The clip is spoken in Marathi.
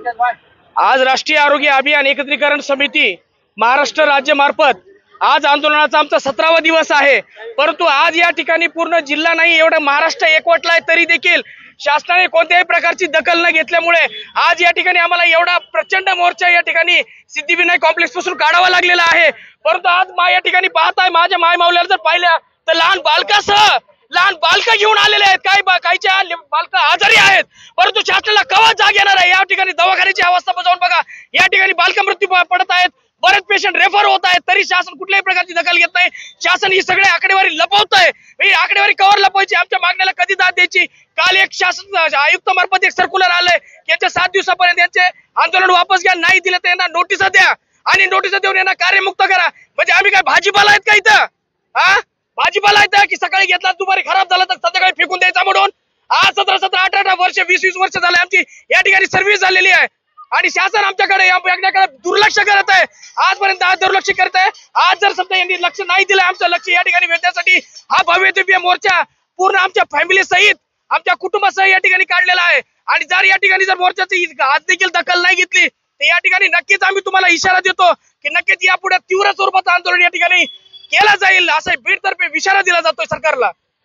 आज राष्ट्रीय आरोग्य अभियान एकत्रीकरण समिती महाराष्ट्र राज्य मार्फत आज आंदोलनाचा आमचा 17वा दिवस आहे। परंतु आज या ठिकाणी पूर्ण जिल्हा नाही एवढं महाराष्ट्र एकवटलाय तरी देखील शासनाने कोणत्याही प्रकारची दखल न घेतल्यामुळे आज या ठिकाणी आम्हाला एवढा प्रचंड मोर्चा या ठिकाणी सिद्धिविनायक कॉम्प्लेक्स पासून काढावा लागलेला आहे। परंतु आज या ठिकाणी पाहताय माझ्या माय माऊल्याला जर पाहिलं तर लहान बालकं घेऊन आलेले आहेत। काहीच्या बालकं आजारी आहेत, परंतु शासनाला केव्हा जाग येणार आहे? या ठिकाणी दवाखान्याची अवस्था बघून बघा, या ठिकाणी बालकं मृत्यू पडत आहेत, बरेच पेशंट रेफर होत आहेत, तरी शासन कुठल्याही प्रकारची दखल घेत नाही। शासन ही सगळे आकडेवारी लपवत आहे। ही आकडेवारी कवर लपवायची? आमच्या मागण्याला कधी दाद द्यायची? काल एक शासन आयुक्त मार्फत एक सर्क्युलर आलंय की यांच्या 7 दिवसापर्यंत यांचे आंदोलन वापस घ्या, नाही दिलं तर यांना नोटिसा द्या आणि नोटिसा देऊन यांना कार्यमुक्त करा। म्हणजे आम्ही काय भाजीपाला आहेत का इथं? भाजीपाला आहे की सकाळी घेतला दुपारी खराब झाला तर संध्याकाळी फेकून द्यायचा म्हणून? आज 17, 18 वर्ष 20 वर्ष झाले आमची या ठिकाणी सर्व्हिस झालेली आहे आणि शासन आमच्याकडे दुर्लक्ष करत आहे। आजपर्यंत दुर्लक्ष करत आहे। आज जर समजा यांनी लक्ष नाही दिलं, आमचं लक्ष या ठिकाणी वेधण्यासाठी हा भव्य दिव्य मोर्चा पूर्ण आमच्या फॅमिली सहित आमच्या कुटुंबासह या ठिकाणी काढलेला आहे। आणि जर या ठिकाणी जर मोर्चाची आज देखील दखल नाही घेतली तर या ठिकाणी नक्कीच आम्ही तुम्हाला इशारा देतो की नक्कीच यापुढे तीव्र स्वरूपाचं आंदोलन या ठिकाणी केला जाईल, असा बीड तर्फे इशारा दिला जातोय सरकारला।